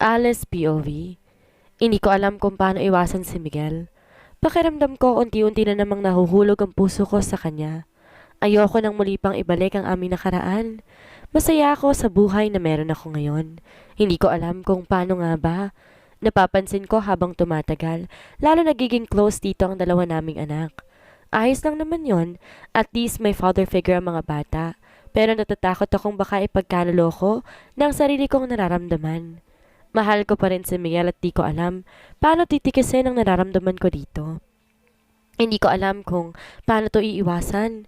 Alice POV. Hindi ko alam kung paano iwasan si Miguel. Pakiramdam ko unti-unti na namang nahuhulog ang puso ko sa kanya. Ayoko nang muli pang ibalik ang aming nakaraan. Masaya ako sa buhay na meron ako ngayon. Hindi ko alam kung paano nga ba. Napapansin ko habang tumatagal, lalo nagiging close dito ang dalawa naming anak. Ayos lang naman yon, at least may father figure ang mga bata. Pero natatakot akong baka ipagkaloloko ng sarili kong nararamdaman. Mahal ko pa rin si Miguel at di ko alam paano titikisin ang nararamdaman ko dito. Hindi ko alam kung paano to iiwasan.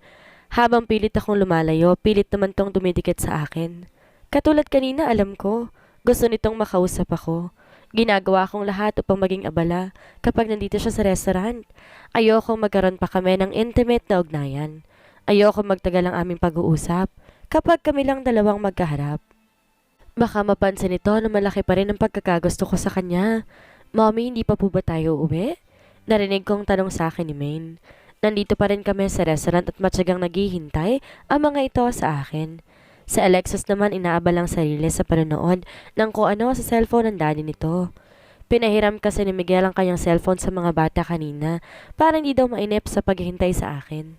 Habang pilit akong lumalayo, pilit naman tong dumidikit sa akin. Katulad kanina, alam ko, gusto nitong makausap ako. Ginagawa kong lahat upang maging abala kapag nandito siya sa restaurant. Ayokong magkaroon pa kami ng intimate na ugnayan. Ayokong magtagal ang aming pag-uusap kapag kami lang dalawang magkaharap. Baka mapansin nito na malaki pa rin ang pagkakagusto ko sa kanya. Mommy, hindi pa po ba tayo uwi? Narinig kong tanong sa akin ni Maine. Nandito pa rin kami sa restaurant at matyagang naghihintay ang mga ito sa akin. Si Alexis naman inaabalang sarili sa panonood ng kung ano sa cellphone ng daddy nito. Pinahiram kasi ni Miguel ang kanyang cellphone sa mga bata kanina para hindi daw mainip sa paghihintay sa akin.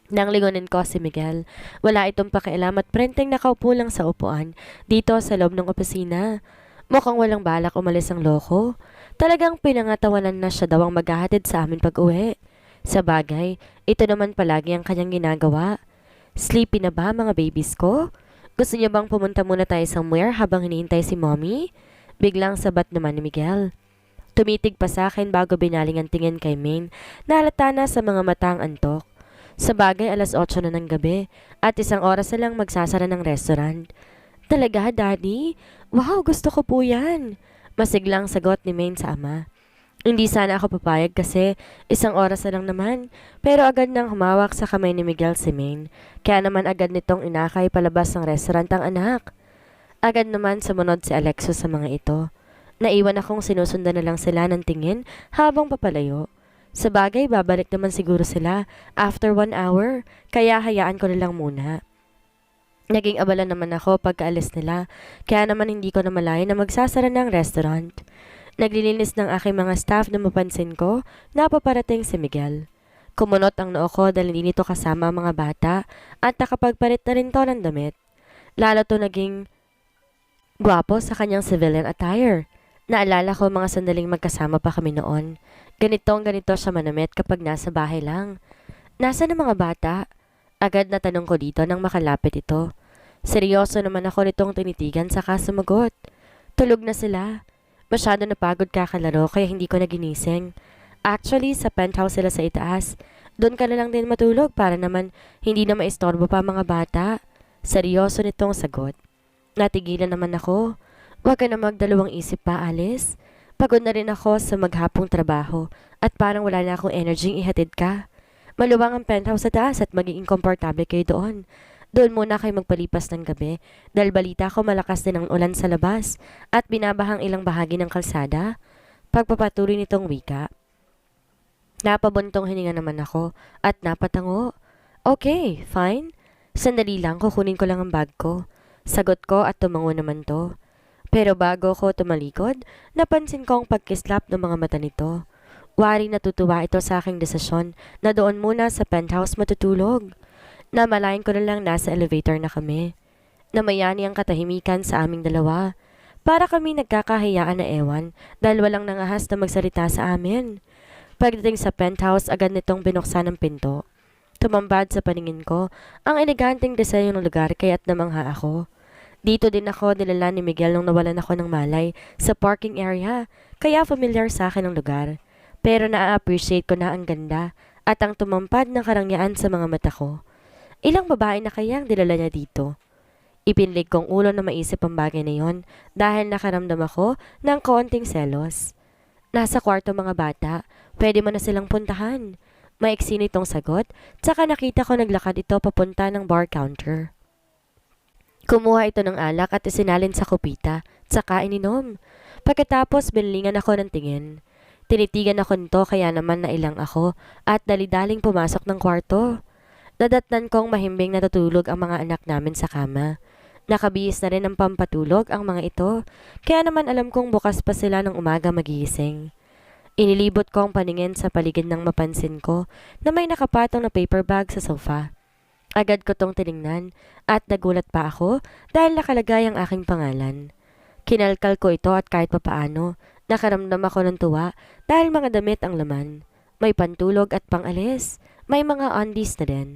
Nang lingunin ko si Miguel, wala itong pakialam at prenteng nakaupo lang sa upuan dito sa loob ng opisina. Mukhang walang balak umalis ang loko. Talagang pinangatawanan na siya daw ang maghahatid sa amin pag-uwi. Sa bagay, ito naman palagi ang kanyang ginagawa. Sleepy na ba mga babies ko? Gusto niyo bang pumunta muna tayo somewhere habang hinihintay si mommy? Biglang sabat naman ni Miguel. Tumitig pa sa akin bago binaling ang tingin kay Maine na halata na sa mga mata ang antok. Sa bagay, 8:00 na ng gabi at 1 oras na lang magsasara ng restaurant. Talaga, Daddy? Wow, gusto ko po yan. Masiglang sagot ni Maine sa ama. Hindi sana ako papayag kasi 1 oras na lang naman. Pero agad nang humawak sa kamay ni Miguel si Maine. Kaya naman agad nitong inakay palabas ng restaurant ang anak. Agad naman sumunod si Alexis sa mga ito. Naiwan akong sinusundan na lang sila ng tingin habang papalayo. Sa bagay, babalik naman siguro sila after 1 hour, kaya hayaan ko na lang muna. Naging abala naman ako pagkaalis nila, kaya naman hindi ko namalayan na magsasara ng restaurant. Naglilinis ng aking mga staff na mapansin ko na paparating si Miguel. Kumunot ang noo ko dahil hindi nito kasama ang mga bata at nakapagpalit na rin to ng damit. Lalo to naging gwapo sa kanyang civilian attire. Naalala ko mga sandaling magkasama pa kami noon. Ganito siya manamit kapag nasa bahay lang. Nasaan ang mga bata? Agad na tanong ko dito nang makalapit ito. Seryoso naman ako nitong tinitigan saka sumagot. Tulog na sila. Masyado napagod kakalaro kaya hindi ko na ginising. Actually, sa penthouse sila sa itaas. Doon ka na lang din matulog para naman hindi na maistorbo pa mga bata. Seryoso nitong sagot. Natigilan naman ako. Huwag ka na magdalawang isip pa, Alice. Pagod na rin ako sa maghapong trabaho at parang wala na akong energy ihatid ka. Maluwang ang penthouse sa taas at magiging komportable kayo doon. Doon muna kayo magpalipas ng gabi dahil balita ko malakas din ang ulan sa labas at binabahang ilang bahagi ng kalsada. Pagpapatuloy nitong wika. Napabuntong hininga naman ako at napatango. Okay, fine. Sandali lang, kukunin ko lang ang bag ko. Sagot ko at tumango naman to. Pero bago ko tumalikod, napansin ko ang pagkislap ng mga mata nito. Waring natutuwa ito sa aking desisyon na doon muna sa penthouse matutulog. Namalayan ko na lang nasa elevator na kami. Namayani ang katahimikan sa aming dalawa. Para kami nagkakahiyaan na ewan dahil walang nangahas na magsalita sa amin. Pagdating sa penthouse, agad nitong binuksan ang pinto. Tumambad sa paningin ko ang eleganteng disenyo ng lugar kaya't namangha ako. Dito din ako nilala ni Miguel nung nawalan ako ng malay sa parking area, kaya familiar sa akin ang lugar. Pero na-appreciate ko na ang ganda at ang tumampad ng karangyaan sa mga mata ko. Ilang babae na kaya ang dilala niya dito? Ipinlig kong ulo na maisip ang bagay na yon dahil nakaramdam ako ng kaunting selos. Nasa kwarto mga bata, pwede mo na silang puntahan. Maiksi nitong sagot, tsaka nakita ko naglakad ito papunta ng bar counter. Kumuha ito ng alak at isinalin sa kupita, tsaka ininom. Pagkatapos binlingan ako ng tingin. Tinitigan ako nito kaya naman nailang ako at dali-daling pumasok ng kwarto. Nadatnan kong mahimbing natutulog ang mga anak namin sa kama. Nakabihis na rin ng pampatulog ang mga ito, kaya naman alam kong bukas pa sila ng umaga magising. Inilibot ko ang paningin sa paligid nang mapansin ko na may nakapatong na paper bag sa sofa. Agad ko tong tiningnan at nagulat pa ako dahil nakalagay ang aking pangalan. Kinalkal ko ito at kahit papaano, nakaramdam ako ng tuwa dahil mga damit ang laman. May pantulog at pangalis, may mga undies na din.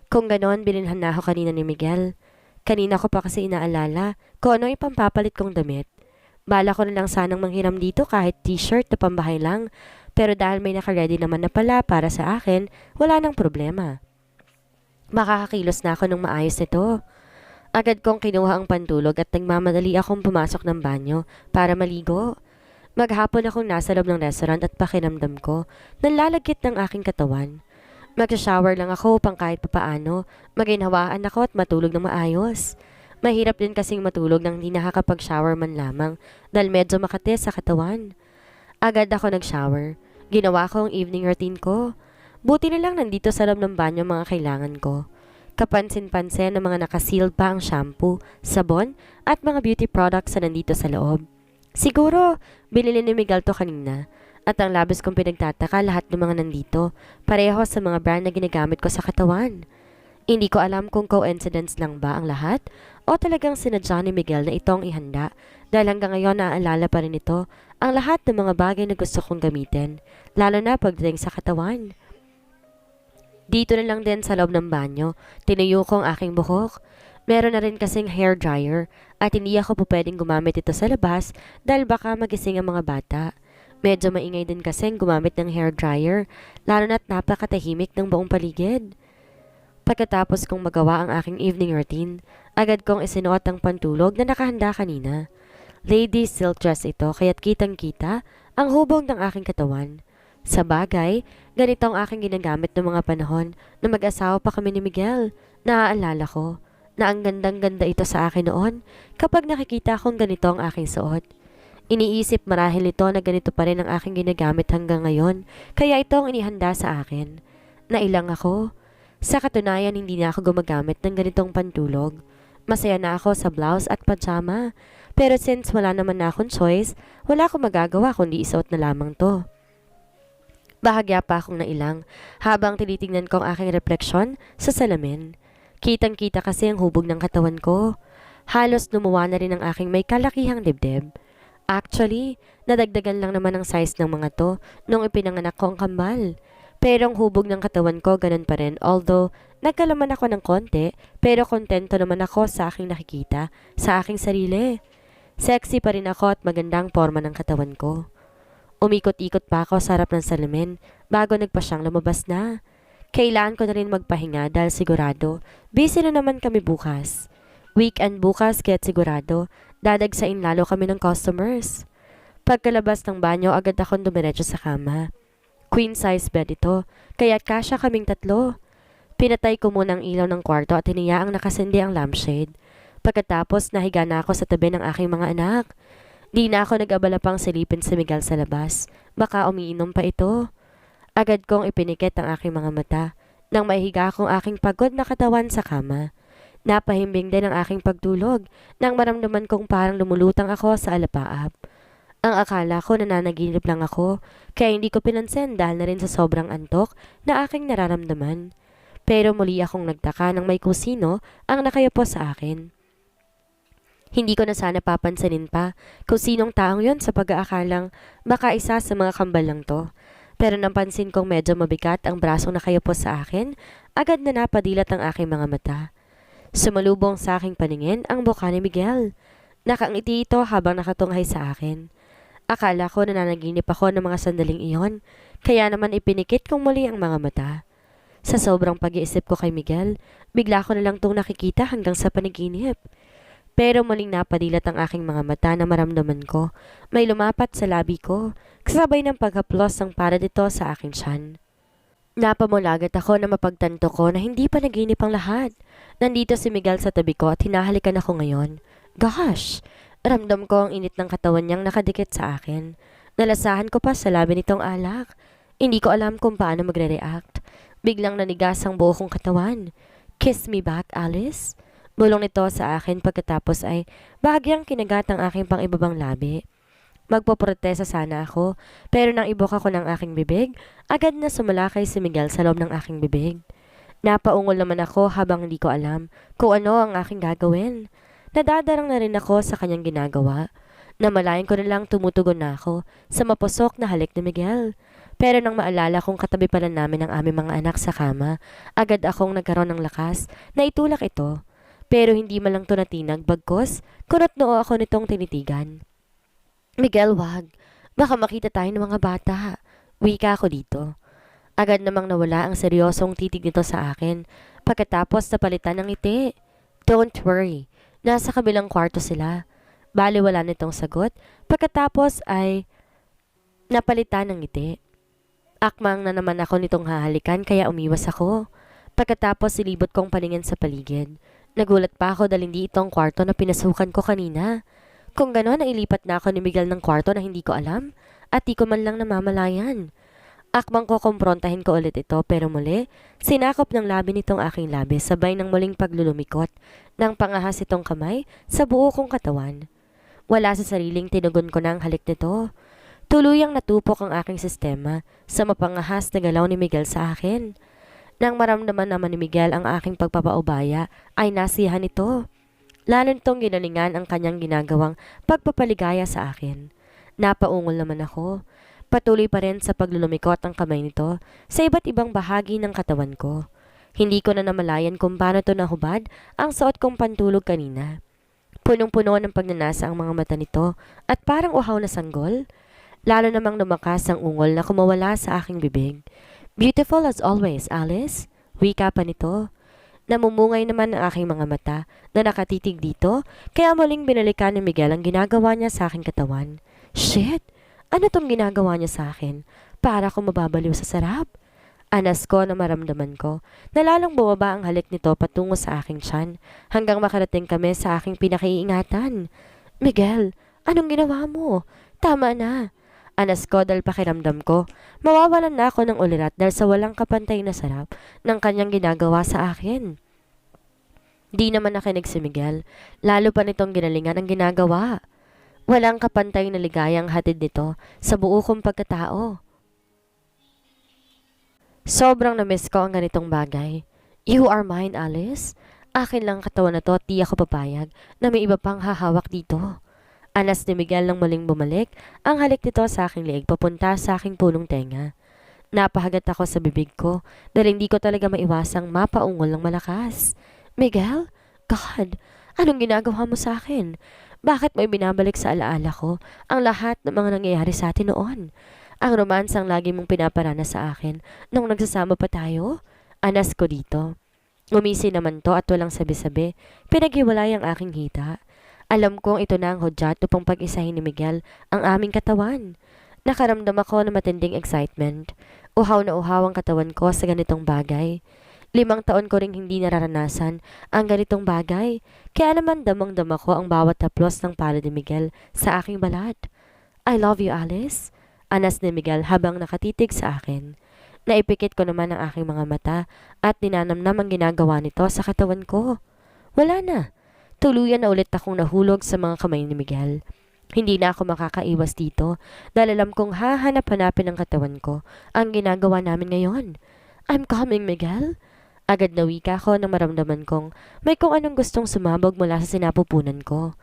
Kung ganon, bilinhan na ako kanina ni Miguel. Kanina ko pa kasi inaalala kung ano ipampapalit kong damit. Bala ko na lang sanang manghiram dito kahit t-shirt na pambahay lang, pero dahil may nakaready naman na pala para sa akin, wala nang problema. Makakakilos na ako ng maayos nito. Agad kong kinuha ang pantulog at nagmamadali akong pumasok ng banyo para maligo. Maghapon akong nasa loob ng restaurant at pakiramdam ko nanlalagkit ng aking katawan. Mag-shower lang ako upang kahit papaano, maginhawaan ako at matulog ng maayos. Mahirap din kasing matulog nang hindi nakakapag-shower man lamang dahil medyo makate sa katawan. Agad ako nag-shower. Ginawa ko ang evening routine ko. Buti na lang nandito sa loob ng banyo mga kailangan ko. Kapansin-pansin na mga nakasealed pa ang shampoo, sabon at mga beauty products na nandito sa loob. Siguro, binili ni Miguel to kanina. At ang labis kong pinagtataka lahat ng mga nandito, pareho sa mga brand na ginagamit ko sa katawan. Hindi ko alam kung coincidence lang ba ang lahat o talagang sinadya ni Miguel na itong ihanda dahil hanggang ngayon naaalala pa rin ito ang lahat ng mga bagay na gusto kong gamitin, lalo na pagdating sa katawan. Dito na lang din sa loob ng banyo, tinuyo ko ang aking buhok. Meron na rin kasing hair dryer at hindi ako po pwedeng gumamit ito sa labas dahil baka magising ang mga bata. Medyo maingay din kasing gumamit ng hair dryer, lalo na't napakatahimik ng buong paligid. Pagkatapos kong magawa ang aking evening routine, agad kong isinuot ang pantulog na nakahanda kanina. Lady silk dress ito kaya't kitang-kita ang hubog ng aking katawan. Sa bagay, ganito ang aking ginagamit ng mga panahon na mag-asawa pa kami ni Miguel. Naaalala ko na ang gandang-ganda ito sa akin noon kapag nakikita kong ganito ang aking suot. Iniisip marahil ito na ganito pa rin ang aking ginagamit hanggang ngayon, kaya ito ang inihanda sa akin. Nailang ako. Sa katunayan, hindi na ako gumagamit ng ganitong pantulog. Masaya na ako sa blouse at pajama. Pero since wala naman na akong choice, wala akong magagawa kundi isuot na lamang to. Bahagya pa akong nailang habang tinitingnan ko ang aking refleksyon sa salamin. Kitang-kita kasi ang hubog ng katawan ko. Halos lumuwa na rin ang aking may kalakihang dibdib. Actually, nadagdagan lang naman ang size ng mga to nung ipinanganak ko ang kambal. Pero ang hubog ng katawan ko ganun pa rin, although nagkalaman ako ng konti, pero kontento naman ako sa aking nakikita, sa aking sarili. Sexy pa rin ako at magandang forma ng katawan ko. Umikot-ikot pa ako sa harap ng salamin bago nagpa siyang lumabas na. Kailangan ko na rin magpahinga dahil sigurado, busy na naman kami bukas. Weekend bukas kaya't sigurado, dadagsain lalo kami ng customers. Pagkalabas ng banyo, agad akong dumiretso sa kama. Queen size bed ito, kaya't kasya kaming tatlo. Pinatay ko muna ang ilaw ng kwarto at hiniyaang nakasindi ang lampshade. Pagkatapos, nahiga na ako sa tabi ng aking mga anak. Di na ako nag-abala pang silipin si Miguel sa labas. Baka umiinom pa ito. Agad kong ipinikit ang aking mga mata nang mahihiga akong aking pagod na katawan sa kama. Napahimbing din ang aking pagtulog nang maramdaman kong parang lumulutang ako sa alapaap. Ang akala ko nananaginip lang ako, kaya hindi ko pinansin dahil na rin sa sobrang antok na aking nararamdaman. Pero muli akong nagtaka nang may kusino ang nakayapo sa akin. Hindi ko na sana papansinin pa kung sinong taong yon sa pag-aakalang baka isa sa mga kambal lang to. Pero napansin kong medyo mabigat ang brasong nakayapo sa akin, agad na napadilat ang aking mga mata. Sumalubong sa aking paningin ang mukha ni Miguel. Nakangiti ito habang nakatunghay sa akin. Akala ko nananaginip ako ng mga sandaling iyon, kaya naman ipinikit kong muli ang mga mata. Sa sobrang pag-iisip ko kay Miguel, bigla ko na lang itong nakikita hanggang sa panaginip. Pero muling napadilat ang aking mga mata na maramdaman ko, may lumapat sa labi ko, kasabay ng paghaplos ng para dito sa aking tiyan. Napamulagat ako na mapagtanto ko na hindi pa naginip ang lahat. Nandito si Miguel sa tabi ko at hinahalikan ako ngayon. Gosh! Ramdam ko ang init ng katawan niyang nakadikit sa akin. Nalasahan ko pa sa labi nitong alak. Hindi ko alam kung paano magre-react. Biglang nanigas ang buo kong katawan. Kiss me back, Alice. Bulong nito sa akin pagkatapos ay bahagyang kinagat ang aking pang-ibabang labi. Magpoprotesta sana ako, pero nang ibok ako ng aking bibig, agad na sumalakay si Miguel sa loob ng aking bibig. Napaungol naman ako habang hindi ko alam kung ano ang aking gagawin. Nadadarang na rin ako sa kanyang ginagawa. Namalayan ko na lang tumutugon na ako sa mapusok na halik ni Miguel. Pero nang maalala kong katabi pala namin ang aming mga anak sa kama, agad akong nagkaroon ng lakas na itulak ito. Pero hindi man lang to natinag, bagkos, kunot noo ako nitong tinitigan. Miguel, wag. Baka makita tayo ng mga bata. Wika ako dito. Agad namang nawala ang seryosong titig nito sa akin pagkatapos napalitan ng ngiti. Don't worry. Nasa kabilang kwarto sila. Bali wala nitong sagot pagkatapos ay napalitan ng ngiti. Akmang na naman ako nitong hahalikan kaya umiwas ako. Pagkatapos silibot kong paningin sa paligid. Nagulat pa ako dahil hindi itong kwarto na pinasukan ko kanina. Kung gano'n, nailipat na ako ni Miguel ng kwarto na hindi ko alam at di ko man lang namamalayan. Akmang ko kumprontahin ko ulit ito pero muli, sinakop ng labi nitong aking labi sabay ng muling paglulumikot ng pangahas itong kamay sa buo kong katawan. Wala sa sariling tinugon ko na ang halik nito. Tuluyang natupok ang aking sistema sa mapangahas na galaw ni Miguel sa akin. Nang maramdaman naman ni Miguel ang aking pagpapaubaya ay nasiyahan ito. Lalo nitong ginalingan ang kanyang ginagawang pagpapaligaya sa akin. Napaungol naman ako. Patuloy pa rin sa paglulumikot ang kamay nito sa iba't ibang bahagi ng katawan ko. Hindi ko na namalayan kung paano ito nahubad ang suot kong pantulog kanina. Punong-puno ng pagnanasa ang mga mata nito at parang uhaw na sanggol. Lalo namang lumakas ang ungol na kumawala sa aking bibig. Beautiful as always, Alice. Wika pa nito. Namumungay naman ang aking mga mata na nakatitig dito kaya muling binalikan ni Miguel ang ginagawa niya sa aking katawan. Shit! Ano tong ginagawa niya sa akin? Para ko mababaliw sa sarap? Anas ko na maramdaman ko na lalong bumaba ang halik nito patungo sa aking tiyan hanggang makarating kami sa aking pinakaiingatan. Miguel, anong ginawa mo? Tama na. Anas ko dahil pakiramdam ko, mawawalan na ako ng ulirat dahil sa walang kapantay na sarap ng kanyang ginagawa sa akin. Di naman nakinig si Miguel, lalo pa nitong ginalingan ang ginagawa. Walang kapantay na ligayang hatid nito sa buo kong pagkatao. Sobrang namiss ko ang ganitong bagay. You are mine, Alice. Akin lang katawan na to at di ako papayag na may iba pang hahawak dito. Anas ni Miguel nang muling bumalik, ang halik nito sa aking leeg papunta sa aking punong tenga. Napahagat ako sa bibig ko dahil hindi ko talaga maiwasang mapaungol ng malakas. Miguel? God, anong ginagawa mo sa akin? Bakit may binabalik sa alaala ko ang lahat ng mga nangyayari sa atin noon? Ang romansang lagi mong pinaparana sa akin nung nagsasama pa tayo? Anas ko dito. Ngumisi naman to at walang sabi-sabi, pinaghiwalay ang aking hita. Alam kong ito na ang hudyat upang pag-isahin ni Miguel ang aming katawan. Nakaramdam ako ng matinding excitement. Uhaw na uhaw ang katawan ko sa ganitong bagay. 5 taon ko ring hindi nararanasan ang ganitong bagay. Kaya naman damang-dama ko ang bawat haplos ng palad ni Miguel sa aking balat. I love you, Alice. Anas ni Miguel habang nakatitig sa akin. Naipikit ko naman ang aking mga mata at ninanamnam ang ginagawa nito sa katawan ko. Wala na. Tuluyan na ulit akong nahulog sa mga kamay ni Miguel. Hindi na ako makakaiwas dito dahil alam kong hahanap-hanapin ng katawan ko ang ginagawa namin ngayon. I'm coming, Miguel. Agad na wika ko nang maramdaman kong may kung anong gustong sumabog mula sa sinapupunan ko.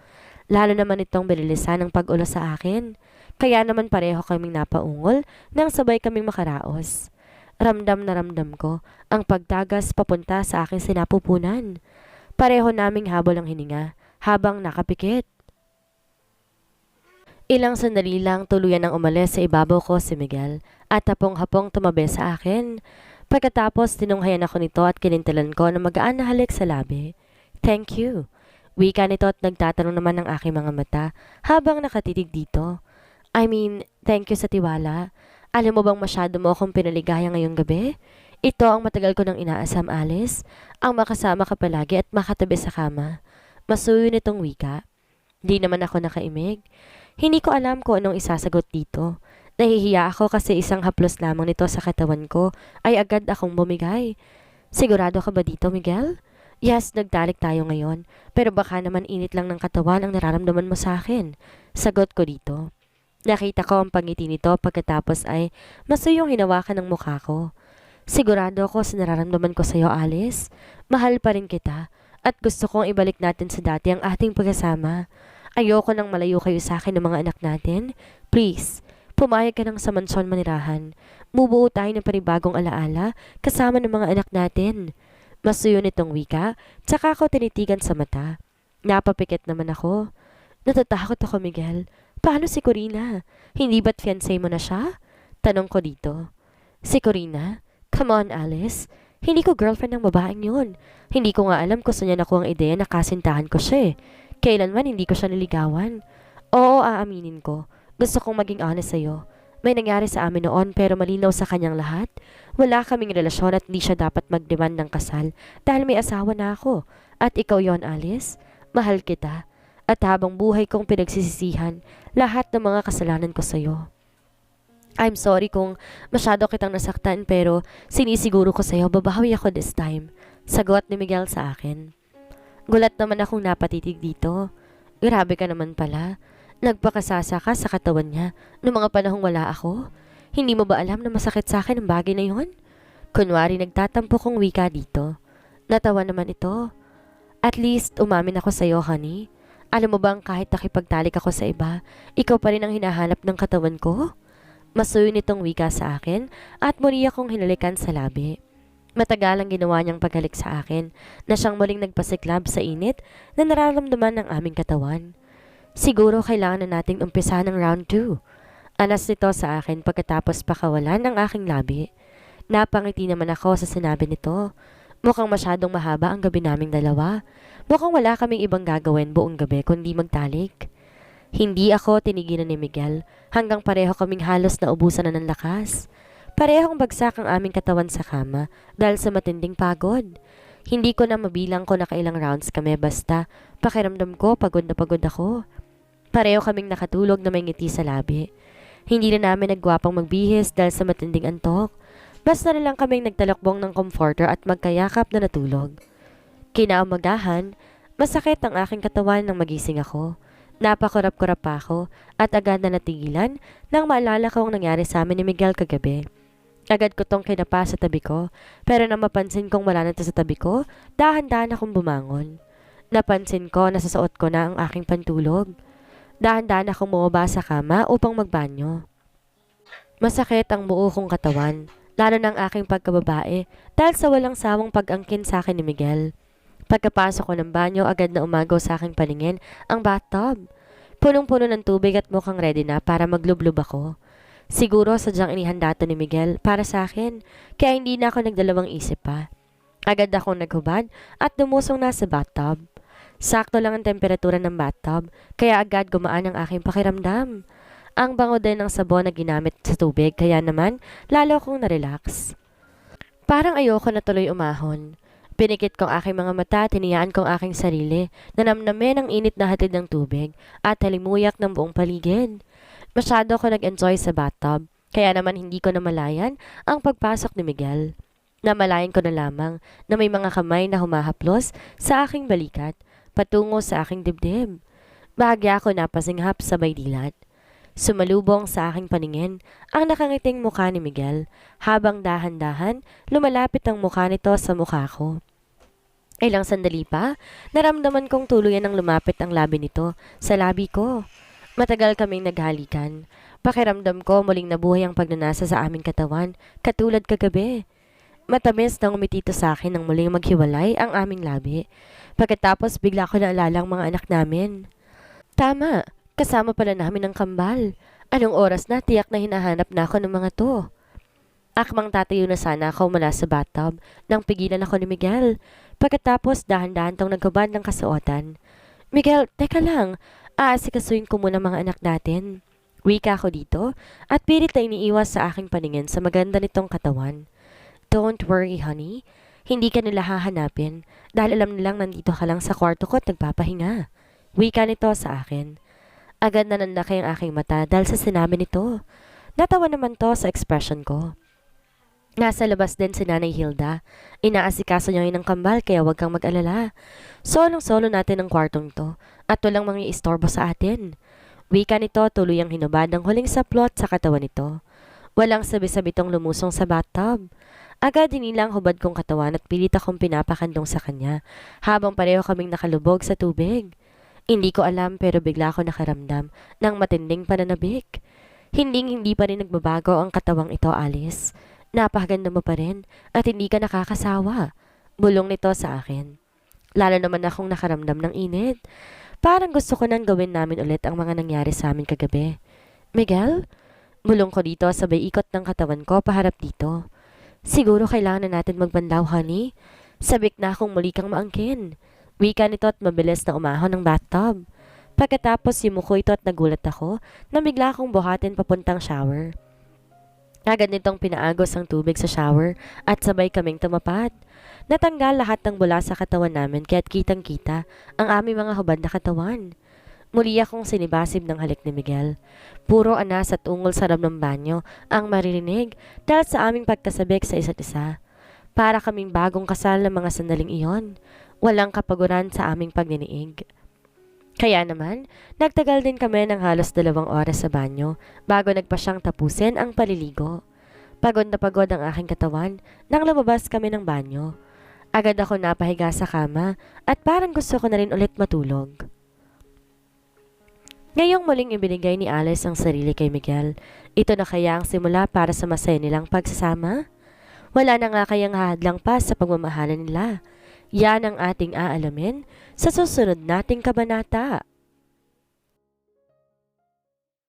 Lalo naman itong binilisan ng pag-ulo sa akin. Kaya naman pareho kaming napaungol nang sabay kaming makaraos. Ramdam na ramdam ko ang pagtagas papunta sa aking sinapupunan. Pareho naming habol ang hininga habang nakapikit. Ilang sandali lang tuluyan ang umalis sa ibabaw ko si Miguel at hapong-hapong tumabi sa akin. Pagkatapos tinunghayan ako nito at kinintilan ko na magaan na halik sa labi. Thank you. Wika nito at nagtatanong naman ng aking mga mata habang nakatitig dito. I mean, thank you sa tiwala. Alam mo bang masyado mo akong pinaligaya ngayong gabi? Ito ang matagal ko nang inaasam, Alice. Ang makasama ka palagi at makatabi sa kama. Masuyo nitong wika. Di naman ako nakaimig. Hindi ko alam kung anong isasagot dito. Nahihiya ako kasi isang haplos lamang nito sa katawan ko ay agad akong bumigay. Sigurado ka ba dito, Miguel? Yes, nagtalik tayo ngayon, pero baka naman init lang ng katawan ang nararamdaman mo sa akin. Sagot ko dito. Nakita ko ang pangiti nito pagkatapos ay masuyong hinawakan ng mukha ko. Sigurado ako sa nararamdaman ko sa'yo, Alice. Mahal pa rin kita at gusto kong ibalik natin sa dati ang ating pagkasama. Ayoko nang malayo kayo sa akin ng mga anak natin. Please, pumayag ka nang sa mansyon manirahan. Bubuo tayo ng panibagong alaala kasama ng mga anak natin. Masuyo nitong wika, tsaka ako tinitigan sa mata. Napapikit naman ako. Natatakot ako, Miguel. Paano si Corina? Hindi ba't fiancé mo na siya? Tanong ko dito. Si Corina? Come on, Alice. Hindi ko girlfriend ng babaeng yun. Hindi ko nga alam kung saan niya nakuha ang ideya na kasintahan ko siya eh. Kailanman hindi ko siya niligawan. Oo, aaminin ko. Gusto kong maging honest sa'yo. May nangyari sa amin noon pero malinaw sa kanyang lahat. Wala kaming relasyon at hindi siya dapat mag-demand ng kasal dahil may asawa na ako. At ikaw yon, Alice. Mahal kita. At habang buhay kong pinagsisisihan lahat ng mga kasalanan ko sa'yo. I'm sorry kung masyado kitang nasaktan pero sinisiguro ko sa'yo babawi ako this time. Sagot ni Miguel sa akin. Gulat naman akong napatitig dito. Grabe ka naman pala. Nagpakasasa ka sa katawan niya noong mga panahong wala ako. Hindi mo ba alam na masakit sa akin ang bagay na yon? Kunwari nagtatampo kong wika dito. Natawa naman ito. At least umamin ako sa'yo, honey. Alam mo bang kahit nakipagtalik ako sa iba, ikaw pa rin ang hinahanap ng katawan ko? Masuyo nitong wika sa akin at muli akong hinalikan sa labi. Matagal ang ginawa niyang paghalik sa akin na siyang muling nagpasiklab sa init na nararamdaman ng aming katawan. Siguro kailangan na nating umpisa ng round 2. Anas nito sa akin pagkatapos pakawalan ng aking labi. Napangiti naman ako sa sinabi nito. Mukhang masyadong mahaba ang gabi naming dalawa. Mukhang wala kaming ibang gagawin buong gabi kundi magtalik. Hindi ako tinigilan ni Miguel hanggang pareho kaming halos na ubusan na ng lakas. Parehong bagsak ang aming katawan sa kama dahil sa matinding pagod. Hindi ko na mabilang kung nakailang rounds kami basta pakiramdam ko pagod na pagod ako. Pareho kaming nakatulog na may ngiti sa labi. Hindi na namin nagwapang magbihis dahil sa matinding antok. Basta na lang kaming nagtalakbong ng comforter at magkayakap na natulog. Kinaumagahan, masakit ang aking katawan nang magising ako. Napakurap-kurap pa ako at agad na natigilan nang maalala ko ang nangyari sa amin ni Miguel kagabi. Agad ko tong kinapa sa tabi ko pero nang mapansin kong wala na ito sa tabi ko, dahan-dahan akong bumangon. Napansin ko na sasuot ko na ang aking pantulog. Dahan-dahan akong bumaba sa kama upang magbanyo. Masakit ang buo kong katawan, lalo ng aking pagkababae dahil sa walang sawang pag-angkin sa akin ni Miguel. Pagkapasok ko ng banyo, agad na umagaw sa aking paningin ang bathtub. Punong-puno ng tubig at mukhang ready na para maglublob ako. Siguro sadyang inihanda to ni Miguel para sa akin, kaya hindi na ako nagdalawang isip pa. Agad akong naghubad at dumusong na sa bathtub. Sakto lang ang temperatura ng bathtub, kaya agad gumaan ang aking pakiramdam. Ang bango din ng sabon na ginamit sa tubig, kaya naman lalo akong narelax. Parang ayoko na tuloy umahon. Pinikit ko ang aking mga mata at hiniyaan ko ang aking sarili na namnamin ang init na hatid ng tubig at halimuyak ng buong paligid. Masyado ako nag-enjoy sa bathtub, kaya naman hindi ko namalayan ang pagpasok ni Miguel. Namalayan ko na lamang na may mga kamay na humahaplos sa aking balikat patungo sa aking dibdib. Bahagya ako napasinghap sa may dilat. Sumalubong sa aking paningin ang nakangiting mukha ni Miguel habang dahan-dahan lumalapit ang mukha nito sa mukha ko. Ilang sandali pa, naramdaman kong tuluyan ng lumapit ang labi nito sa labi ko. Matagal kaming naghalikan. Pakiramdam ko muling nabuhay ang pagnanasa sa aming katawan, katulad kagabi. Matamis nang umitito sa akin nang muling maghiwalay ang aming labi. Pagkatapos bigla ko naalala ang mga anak namin. Tama, kasama pala namin ang kambal. Anong oras na tiyak na hinahanap na ako ng mga to? Akmang tatayo na sana ako mula sa bathtub nang pigilan ako ni Miguel. Pagkatapos dahan-dahan tong naghubad ng kasuotan. Miguel, teka lang. Aasikasuin ko muna mga anak natin. Wika ako dito at pilit na iniiwas sa aking paningin sa maganda nitong katawan. Don't worry, honey. Hindi ka nila hahanapin dahil alam nilang nandito ka lang sa kwarto ko at nagpapahinga. Wika nito sa akin. Agad na nanlaki ang aking mata dahil sa sinabi nito. Natawa naman to sa expression ko. Nasa labas din si Nanay Hilda. Inaasikaso niya ng kambal kaya huwag kang mag-alala. Solong-solo natin ang kwartong to at walang mga istorbo sa atin. Wika nito tuluyang hinubad ang huling saplot sa katawan nito. Walang sabi-sabi tong lumusong sa bathtub. Agad hinilang hubad kong katawan at pilit akong pinapakandong sa kanya habang pareho kaming nakalubog sa tubig. Hindi ko alam pero bigla ako nakaramdam ng matinding pananabik. Hindi pa rin nagbabago ang katawang ito, Alice. Napakaganda mo pa rin at hindi ka nakakasawa. Bulong nito sa akin. Lalo naman akong nakaramdam ng init. Parang gusto ko nang gawin namin ulit ang mga nangyari sa amin kagabi. Miguel? Bulong ko dito sabay ikot ng katawan ko paharap dito. Siguro kailangan na natin magbandaw, honey. Sabik na akong muli kang maangkin. Wika nito at mabilis na umahon ng bathtub. Pagkatapos yumuko ito at nagulat ako na bigla akong buhatin papuntang shower. Agad nitong pinaagos ang tubig sa shower at sabay kaming tumapat. Natanggal lahat ng bula sa katawan namin kaya't kitang-kita ang aming mga hubad na katawan. Muli akong sinibasib ng halik ni Miguel. Puro anas at ungol sa rab ng banyo ang maririnig dahil sa aming pagkasabik sa isa't isa. Para kaming bagong kasal ng mga sandaling iyon. Walang kapaguran sa aming pagniniig. Kaya naman, nagtagal din kami ng halos 2 oras sa banyo bago nagpa siyang tapusin ang paliligo. Pagod na pagod ang aking katawan nang lumabas kami ng banyo. Agad ako napahiga sa kama at parang gusto ko na rin ulit matulog. Ngayong muling ibinigay ni Alice ang sarili kay Miguel, ito na kaya ang simula para sa masaya nilang pagsasama? Wala na nga kayang hahadlang pa sa pagmamahalan nila. Yan ang ating aalamin sa susunod nating kabanata.